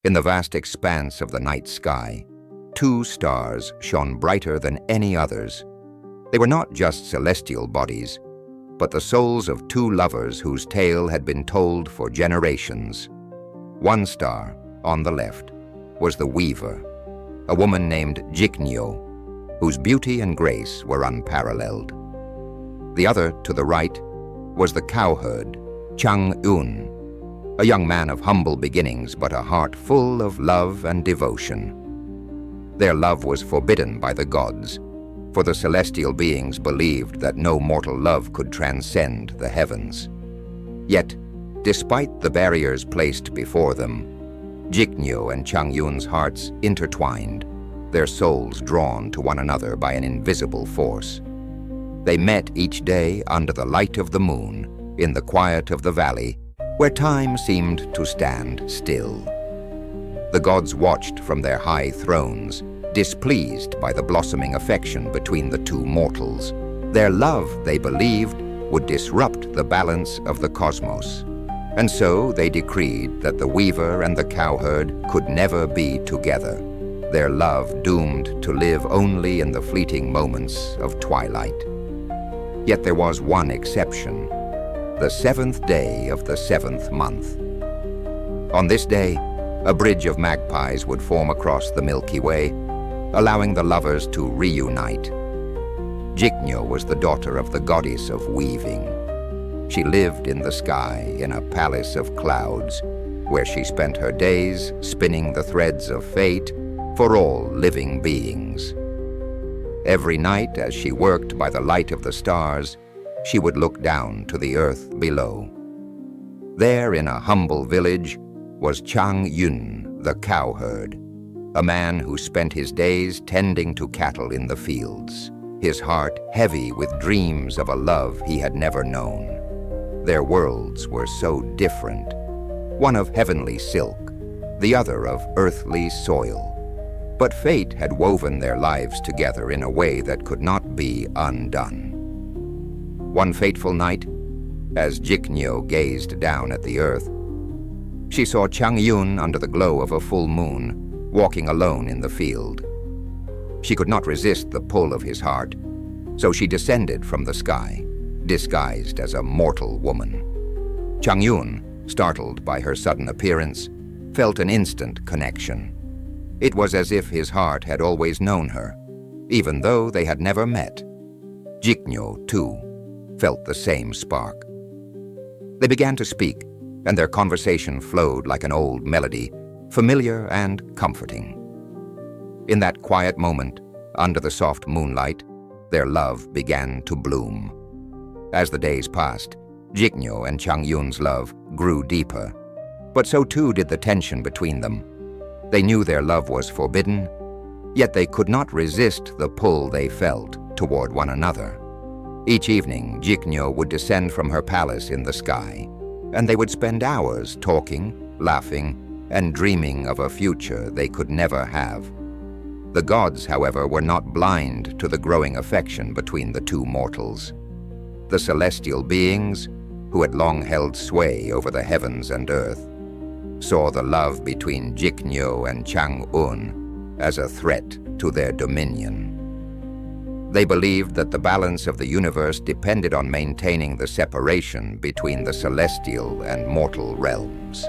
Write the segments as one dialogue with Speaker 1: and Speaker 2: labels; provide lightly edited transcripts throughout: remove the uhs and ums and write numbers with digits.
Speaker 1: In the vast expanse of the night sky, two stars shone brighter than any others. They were not just celestial bodies, but the souls of two lovers whose tale had been told for generations. One star, on the left, was the Weaver, a woman named Jiknyeo, whose beauty and grace were unparalleled. The other, to the right, was the Cowherd, Chang-eun, a young man of humble beginnings but a heart full of love and devotion. Their love was forbidden by the gods, for the celestial beings believed that no mortal love could transcend the heavens. Yet, despite the barriers placed before them, Jiknyeo and Chang-eun's hearts intertwined, their souls drawn to one another by an invisible force. They met each day under the light of the moon, in the quiet of the valley, where time seemed to stand still. The gods watched from their high thrones, displeased by the blossoming affection between the two mortals. Their love, they believed, would disrupt the balance of the cosmos. And so they decreed that the Weaver and the Cowherd could never be together, their love doomed to live only in the fleeting moments of twilight. Yet there was one exception, the seventh day of the seventh month. On this day, a bridge of magpies would form across the Milky Way, allowing the lovers to reunite. Jiknyeo was the daughter of the goddess of weaving. She lived in the sky in a palace of clouds, where she spent her days spinning the threads of fate for all living beings. Every night, as she worked by the light of the stars, she would look down to the earth below. There, in a humble village, was Chang-eun, the Cowherd, a man who spent his days tending to cattle in the fields, his heart heavy with dreams of a love he had never known. Their worlds were so different, one of heavenly silk, the other of earthly soil. But fate had woven their lives together in a way that could not be undone. One fateful night, as Jiknyeo gazed down at the earth, she saw Chang-eun under the glow of a full moon, walking alone in the field. She could not resist the pull of his heart, so she descended from the sky, disguised as a mortal woman. Chang-eun, startled by her sudden appearance, felt an instant connection. It was as if his heart had always known her, even though they had never met. Jiknyeo, too, felt the same spark. They began to speak, and their conversation flowed like an old melody, familiar and comforting. In that quiet moment, under the soft moonlight, their love began to bloom. As the days passed, Jiknyeo and Chang-eun's love grew deeper, but so too did the tension between them. They knew their love was forbidden, yet they could not resist the pull they felt toward one another. Each evening, Jiknyeo would descend from her palace in the sky, and they would spend hours talking, laughing, and dreaming of a future they could never have. The gods, however, were not blind to the growing affection between the two mortals. The celestial beings, who had long held sway over the heavens and earth, saw the love between Jiknyeo and Chang-eun as a threat to their dominion. They believed that the balance of the universe depended on maintaining the separation between the celestial and mortal realms.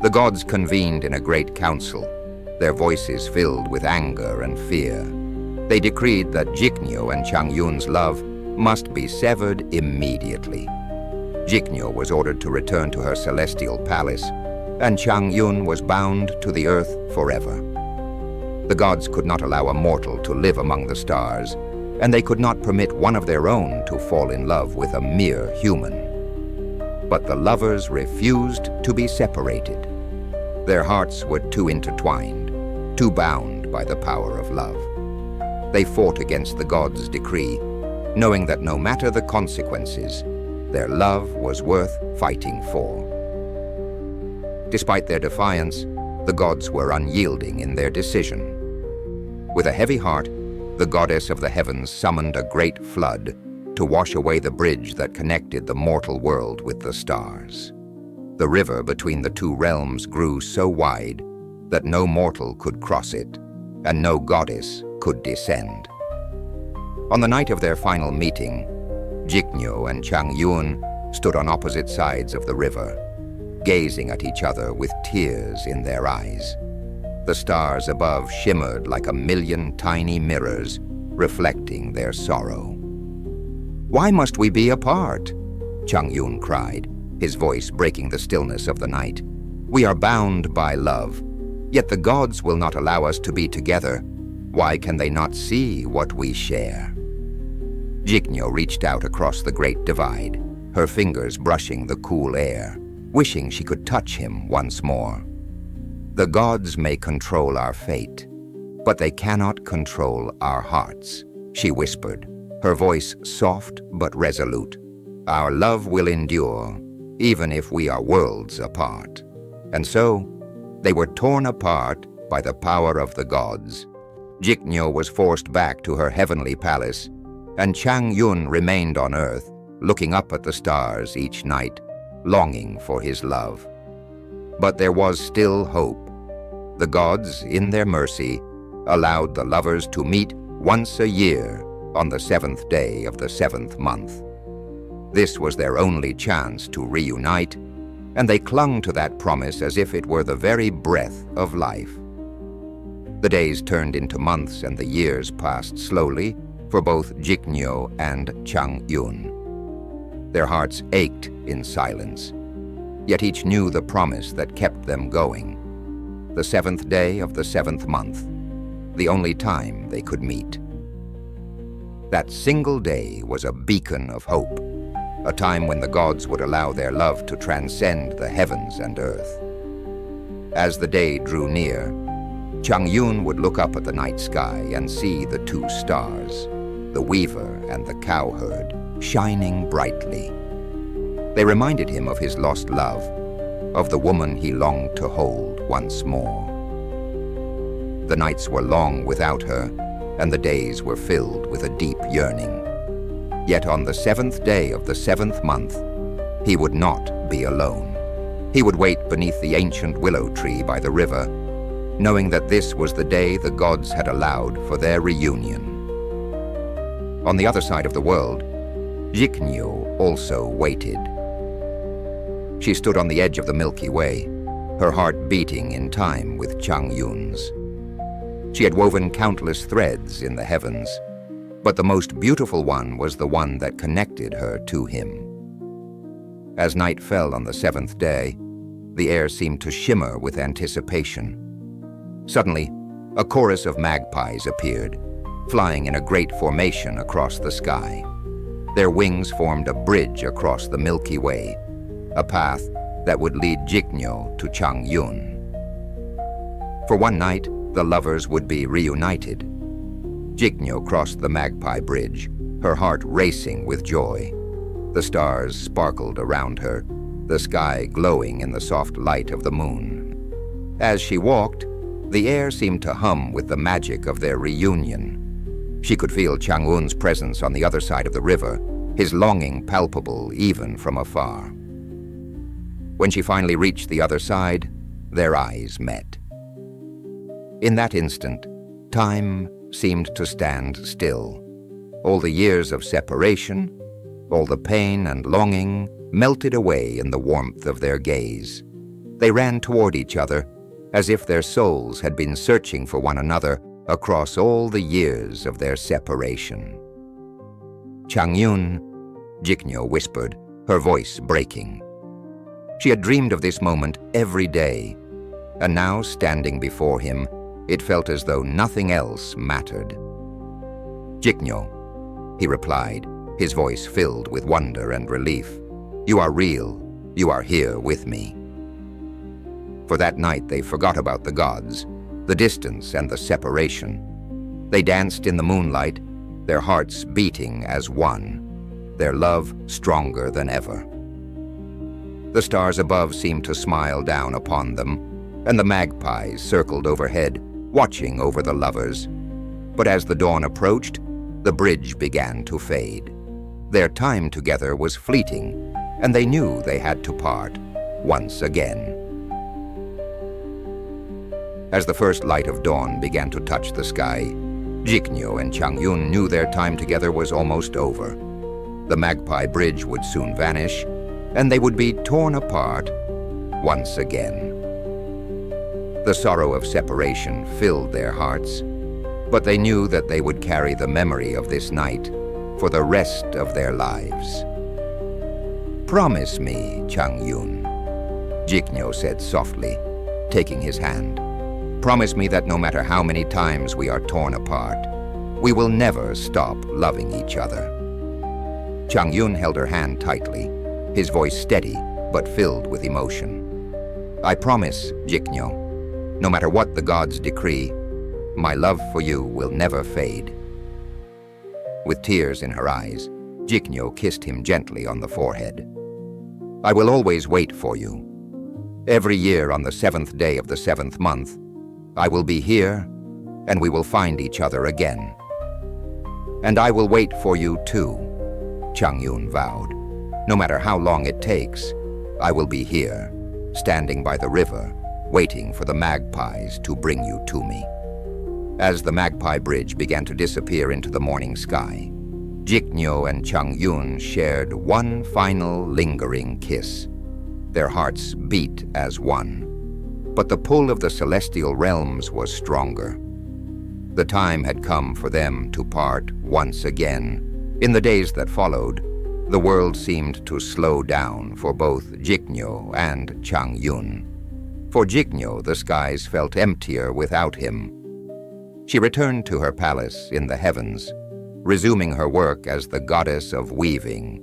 Speaker 1: The gods convened in a great council, their voices filled with anger and fear. They decreed that Jiknyeo and Chang-eun's love must be severed immediately. Jiknyeo was ordered to return to her celestial palace, and Chang-eun was bound to the earth forever. The gods could not allow a mortal to live among the stars, and they could not permit one of their own to fall in love with a mere human. But the lovers refused to be separated. Their hearts were too intertwined, too bound by the power of love. They fought against the gods' decree, knowing that no matter the consequences, their love was worth fighting for. Despite their defiance, the gods were unyielding in their decision. With a heavy heart, the goddess of the heavens summoned a great flood to wash away the bridge that connected the mortal world with the stars. The river between the two realms grew so wide that no mortal could cross it, and no goddess could descend. On the night of their final meeting, Jiknyeo and Chang-eun stood on opposite sides of the river, gazing at each other with tears in their eyes. The stars above shimmered like a million tiny mirrors, reflecting their sorrow. "Why must we be apart?" Chang-eun cried, his voice breaking the stillness of the night. "We are bound by love, yet the gods will not allow us to be together. Why can they not see what we share?" Jiknyeo reached out across the great divide, her fingers brushing the cool air, wishing she could touch him once more. "The gods may control our fate, but they cannot control our hearts," she whispered, her voice soft but resolute. "Our love will endure, even if we are worlds apart." And so, they were torn apart by the power of the gods. Jiknyeo was forced back to her heavenly palace, and Chang-eun remained on earth, looking up at the stars each night, longing for his love. But there was still hope. The gods, in their mercy, allowed the lovers to meet once a year on the 7th day of the 7th month. This was their only chance to reunite, and they clung to that promise as if it were the very breath of life. The days turned into months and the years passed slowly for both Jiknyeo and Chang-eun. Their hearts ached in silence, yet each knew the promise that kept them going. The 7th day of the 7th month, the only time they could meet. That single day was a beacon of hope, a time when the gods would allow their love to transcend the heavens and earth. As the day drew near, Chang-eun would look up at the night sky and see the two stars, the weaver and the cowherd, shining brightly. They reminded him of his lost love, of the woman he longed to hold once more. The nights were long without her, and the days were filled with a deep yearning. Yet on the 7th day of the 7th month, he would not be alone. He would wait beneath the ancient willow tree by the river, knowing that this was the day the gods had allowed for their reunion. On the other side of the world, Jiknyeo also waited. She stood on the edge of the Milky Way, her heart beating in time with Chang-eun's. She had woven countless threads in the heavens, but the most beautiful one was the one that connected her to him. As night fell on the 7th day, the air seemed to shimmer with anticipation. Suddenly, a chorus of magpies appeared, flying in a great formation across the sky. Their wings formed a bridge across the Milky Way, a path that would lead Jiknyeo to Chang-eun. For one night, the lovers would be reunited. Jiknyeo crossed the magpie bridge, her heart racing with joy. The stars sparkled around her, the sky glowing in the soft light of the moon. As she walked, the air seemed to hum with the magic of their reunion. She could feel Chang-eun's presence on the other side of the river, his longing palpable even from afar. When she finally reached the other side, their eyes met. In that instant, time seemed to stand still. All the years of separation, all the pain and longing melted away in the warmth of their gaze. They ran toward each other, as if their souls had been searching for one another across all the years of their separation. "Chang-eun," Jiknyeo whispered, her voice breaking. She had dreamed of this moment every day, and now, standing before him, it felt as though nothing else mattered. "Jiknyeo," he replied, his voice filled with wonder and relief. "You are real. You are here with me." For that night they forgot about the gods, the distance and the separation. They danced in the moonlight, their hearts beating as one, their love stronger than ever. The stars above seemed to smile down upon them, and the magpies circled overhead, watching over the lovers. But as the dawn approached, the bridge began to fade. Their time together was fleeting, and they knew they had to part. once again. As the first light of dawn began to touch the sky, Jiknyeo and Chang-eun knew their time together was almost over. The Magpie Bridge would soon vanish, and they would be torn apart once again. The sorrow of separation filled their hearts, but they knew that they would carry the memory of this night for the rest of their lives. "Promise me, Chang-eun," Jiknyeo said softly, taking his hand. "Promise me that no matter how many times we are torn apart, we will never stop loving each other." Chang-eun held her hand tightly, his voice steady but filled with emotion. "I promise, Jiknyeo, no matter what the gods decree, my love for you will never fade." With tears in her eyes, Jiknyeo kissed him gently on the forehead. "I will always wait for you. Every year on the 7th day of the 7th month, I will be here, and we will find each other again. And I will wait for you too," Chang-eun vowed. "No matter how long it takes, I will be here, standing by the river, waiting for the magpies to bring you to me." As the Magpie Bridge began to disappear into the morning sky, Jiknyeo and Chang-eun shared one final lingering kiss. Their hearts beat as one, but the pull of the celestial realms was stronger. The time had come for them to part once again. In the days that followed, the world seemed to slow down for both Jiknyeo and Chang-eun. For Jiknyeo, the skies felt emptier without him. She returned to her palace in the heavens, resuming her work as the goddess of weaving,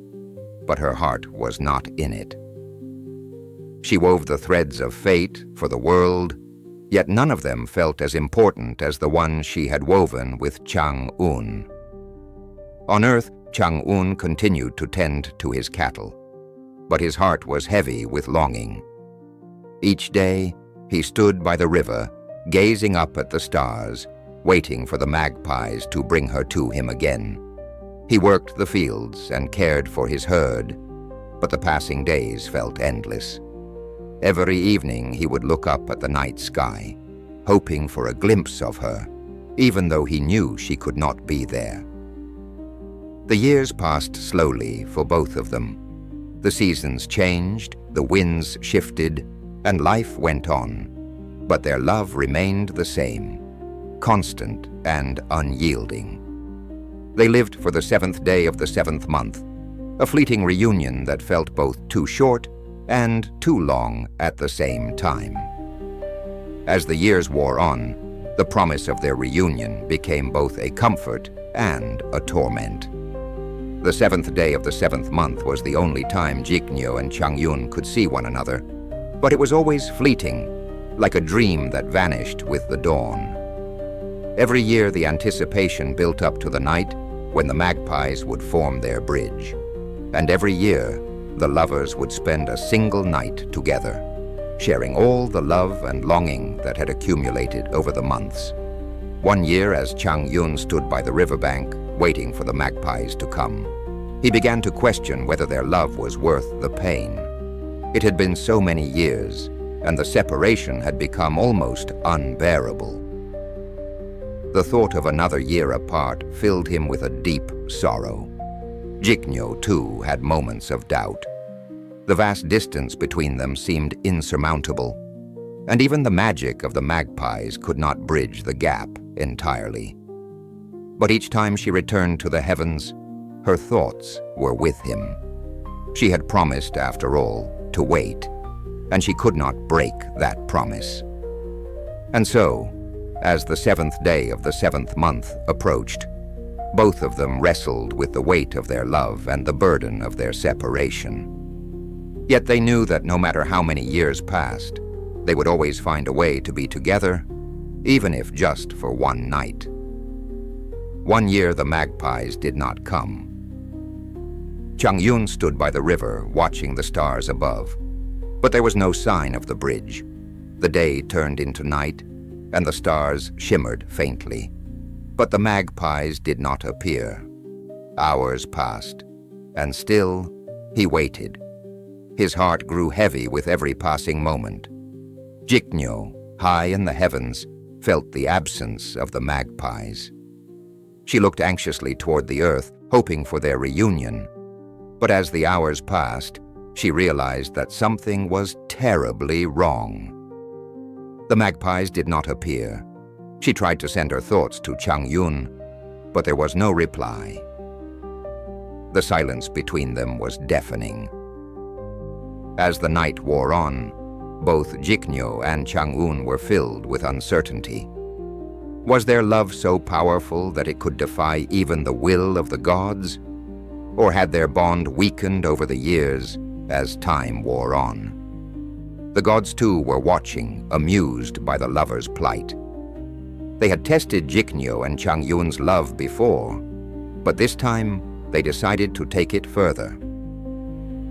Speaker 1: but her heart was not in it. She wove the threads of fate for the world, yet none of them felt as important as the one she had woven with Chang-eun. On earth, Chang-eun continued to tend to his cattle, but his heart was heavy with longing. Each day, he stood by the river, gazing up at the stars, waiting for the magpies to bring her to him again. He worked the fields and cared for his herd, but the passing days felt endless. Every evening he would look up at the night sky, hoping for a glimpse of her, even though he knew she could not be there. The years passed slowly for both of them. The seasons changed, the winds shifted, and life went on, but their love remained the same, constant and unyielding. They lived for the 7th day of the 7th month, a fleeting reunion that felt both too short and too long at the same time. As the years wore on, the promise of their reunion became both a comfort and a torment. The 7th day of the 7th month was the only time Jiknyeo and Chang-eun could see one another, but it was always fleeting, like a dream that vanished with the dawn. Every year the anticipation built up to the night when the magpies would form their bridge, and every year the lovers would spend a single night together, sharing all the love and longing that had accumulated over the months. One year, as Chang-eun stood by the riverbank, waiting for the magpies to come, he began to question whether their love was worth the pain. It had been so many years, and the separation had become almost unbearable. The thought of another year apart filled him with a deep sorrow. Jiknyeo, too, had moments of doubt. The vast distance between them seemed insurmountable, and even the magic of the magpies could not bridge the gap entirely. But each time she returned to the heavens, her thoughts were with him. She had promised, after all, to wait, and she could not break that promise. And so, as the 7th day of the 7th month approached, both of them wrestled with the weight of their love and the burden of their separation. Yet they knew that no matter how many years passed, they would always find a way to be together, even if just for one night. One year the magpies did not come. Chang-eun stood by the river, watching the stars above, but there was no sign of the bridge. The day turned into night, and the stars shimmered faintly. But the magpies did not appear. Hours passed, and still he waited. His heart grew heavy with every passing moment. Jiknyeo, high in the heavens, felt the absence of the magpies. She looked anxiously toward the earth, hoping for their reunion. But as the hours passed, she realized that something was terribly wrong. The magpies did not appear. She tried to send her thoughts to Chang-eun, but there was no reply. The silence between them was deafening. As the night wore on, both Jiknyeo and Chang-eun were filled with uncertainty. Was their love so powerful that it could defy even the will of the gods? Or had their bond weakened over the years as time wore on? The gods too were watching, amused by the lovers' plight. They had tested Jiknyeo and Chang-eun's love before, but this time they decided to take it further.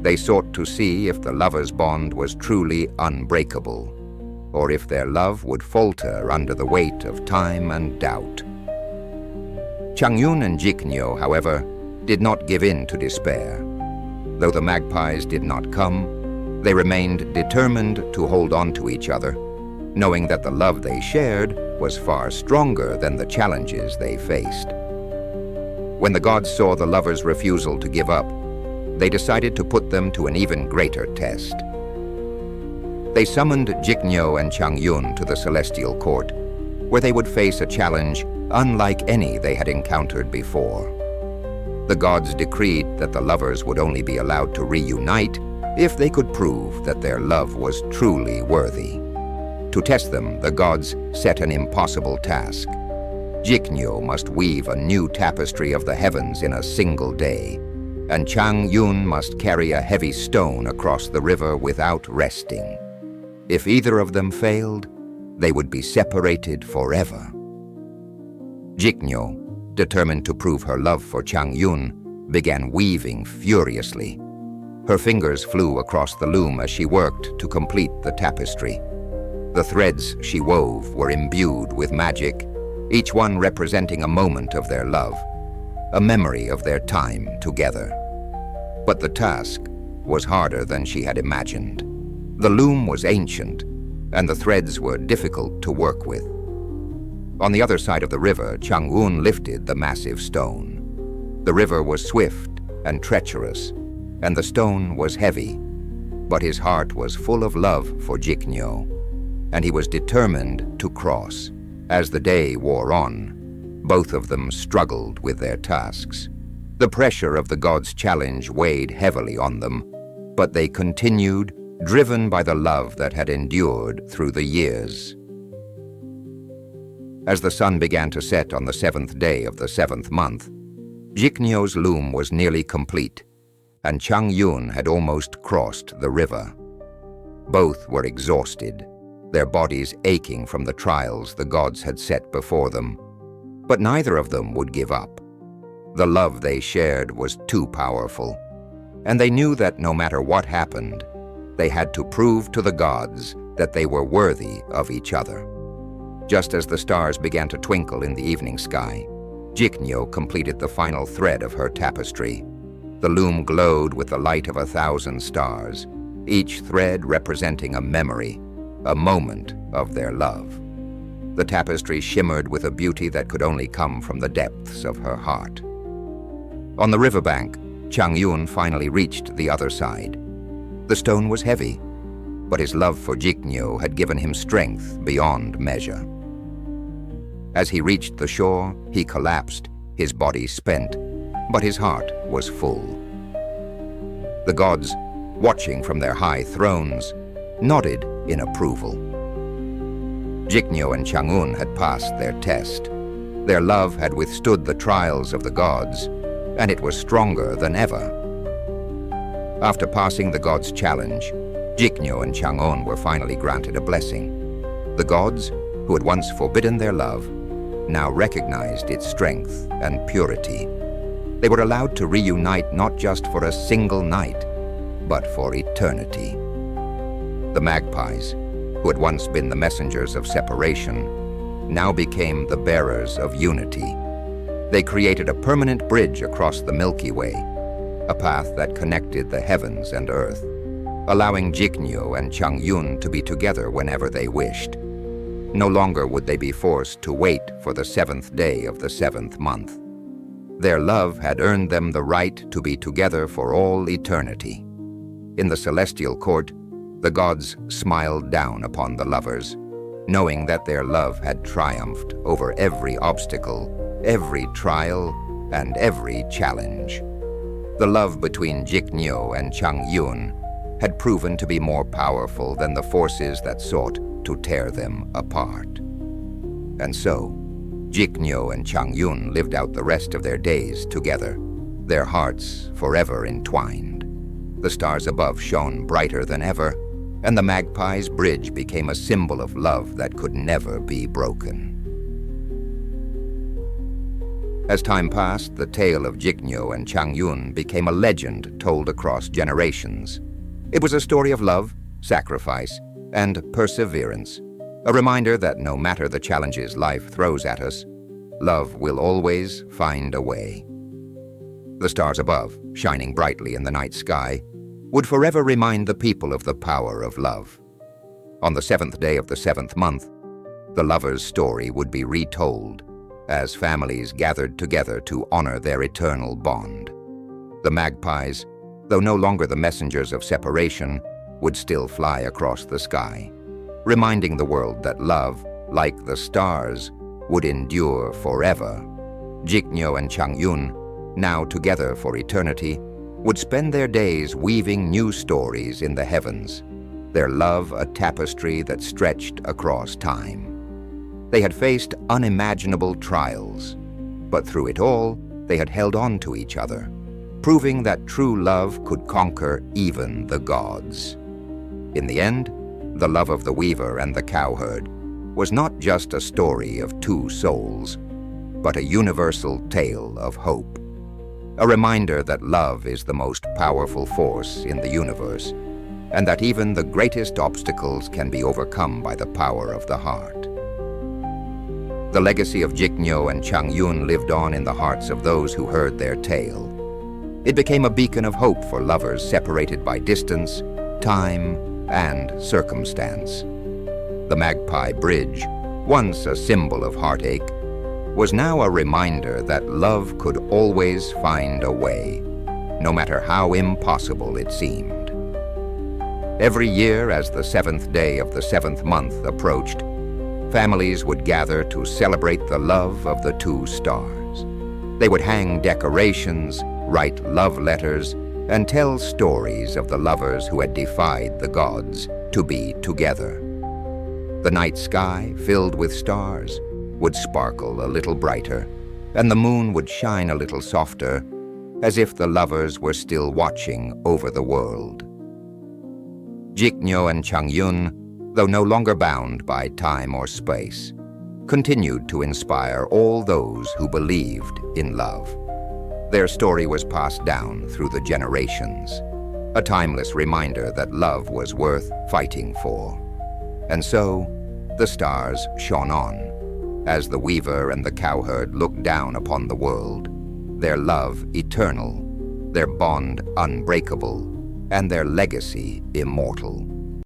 Speaker 1: They sought to see if the lovers' bond was truly unbreakable, or if their love would falter under the weight of time and doubt. Chang-eun and Jiknyeo, however, did not give in to despair. Though the magpies did not come, they remained determined to hold on to each other, knowing that the love they shared was far stronger than the challenges they faced. When the gods saw the lovers' refusal to give up, they decided to put them to an even greater test. They summoned Jiknyeo and Chang-eun to the celestial court, where they would face a challenge unlike any they had encountered before. The gods decreed that the lovers would only be allowed to reunite if they could prove that their love was truly worthy. To test them, the gods set an impossible task. Jiknyeo must weave a new tapestry of the heavens in a single day, and Chang-eun must carry a heavy stone across the river without resting. If either of them failed, they would be separated forever. Jiknyeo, determined to prove her love for Chang-eun, began weaving furiously. Her fingers flew across the loom as she worked to complete the tapestry. The threads she wove were imbued with magic, each one representing a moment of their love, a memory of their time together. But the task was harder than she had imagined. The loom was ancient, and the threads were difficult to work with. On the other side of the river, Chang-eun lifted the massive stone. The river was swift and treacherous, and the stone was heavy, but his heart was full of love for Jiknyeo, and he was determined to cross. As the day wore on, both of them struggled with their tasks. The pressure of the gods' challenge weighed heavily on them, but they continued, driven by the love that had endured through the years. As the sun began to set on the 7th day of the 7th month, Jiknyeo's loom was nearly complete, and Chang-eun had almost crossed the river. Both were exhausted, their bodies aching from the trials the gods had set before them. But neither of them would give up. The love they shared was too powerful, and they knew that no matter what happened, they had to prove to the gods that they were worthy of each other. Just as the stars began to twinkle in the evening sky, Jiknyeo completed the final thread of her tapestry. The loom glowed with the light of 1,000 stars, each thread representing a memory, a moment of their love. The tapestry shimmered with a beauty that could only come from the depths of her heart. On the riverbank, Chang-eun finally reached the other side. The stone was heavy, but his love for Jiknyeo had given him strength beyond measure. As he reached the shore, he collapsed, his body spent, but his heart was full. The gods, watching from their high thrones, nodded in approval. Jiknyeo and Chang-eun had passed their test. Their love had withstood the trials of the gods, and it was stronger than ever. After passing the gods' challenge, Jiknyeo and Chang-eun were finally granted a blessing. The gods, who had once forbidden their love, now recognized its strength and purity. They were allowed to reunite not just for a single night, but for eternity. The magpies, who had once been the messengers of separation, now became the bearers of unity. They created a permanent bridge across the Milky Way, a path that connected the heavens and earth. allowing Jiknyeo and Chang-eun to be together whenever they wished. No longer would they be forced to wait for the 7th day of the 7th month. Their love had earned them the right to be together for all eternity. In the celestial court, the gods smiled down upon the lovers, knowing that their love had triumphed over every obstacle, every trial, and every challenge. The love between Jiknyeo and Chang-eun had proven to be more powerful than the forces that sought to tear them apart. And so, Jiknyeo and Chang-eun lived out the rest of their days together, their hearts forever entwined. The stars above shone brighter than ever, and the magpies' bridge became a symbol of love that could never be broken. As time passed, the tale of Jiknyeo and Chang-eun became a legend told across generations. It was a story of love, sacrifice, and perseverance, a reminder that no matter the challenges life throws at us, love will always find a way. The stars above, shining brightly in the night sky, would forever remind the people of the power of love. On the 7th day of the 7th month, the lovers' story would be retold as families gathered together to honor their eternal bond. The magpies, though no longer the messengers of separation, would still fly across the sky, reminding the world that love, like the stars, would endure forever. Jiknyeo and Chang-eun, now together for eternity, would spend their days weaving new stories in the heavens, their love a tapestry that stretched across time. They had faced unimaginable trials, but through it all, they had held on to each other, proving that true love could conquer even the gods. In the end, the love of the weaver and the cowherd was not just a story of two souls, but a universal tale of hope. A reminder that love is the most powerful force in the universe, and that even the greatest obstacles can be overcome by the power of the heart. The legacy of Jiknyeo and Chang-eun lived on in the hearts of those who heard their tale. It became a beacon of hope for lovers separated by distance, time, and circumstance. The Magpie Bridge, once a symbol of heartache, was now a reminder that love could always find a way, no matter how impossible it seemed. Every year, as the 7th day of the 7th month approached, families would gather to celebrate the love of the two stars. They would hang decorations, write love letters, and tell stories of the lovers who had defied the gods to be together. The night sky, filled with stars, would sparkle a little brighter, and the moon would shine a little softer, as if the lovers were still watching over the world. Jiknyeo and Chang-eun, though no longer bound by time or space, continued to inspire all those who believed in love. Their story was passed down through the generations, a timeless reminder that love was worth fighting for. And so, the stars shone on, as the weaver and the cowherd looked down upon the world, their love eternal, their bond unbreakable, and their legacy immortal.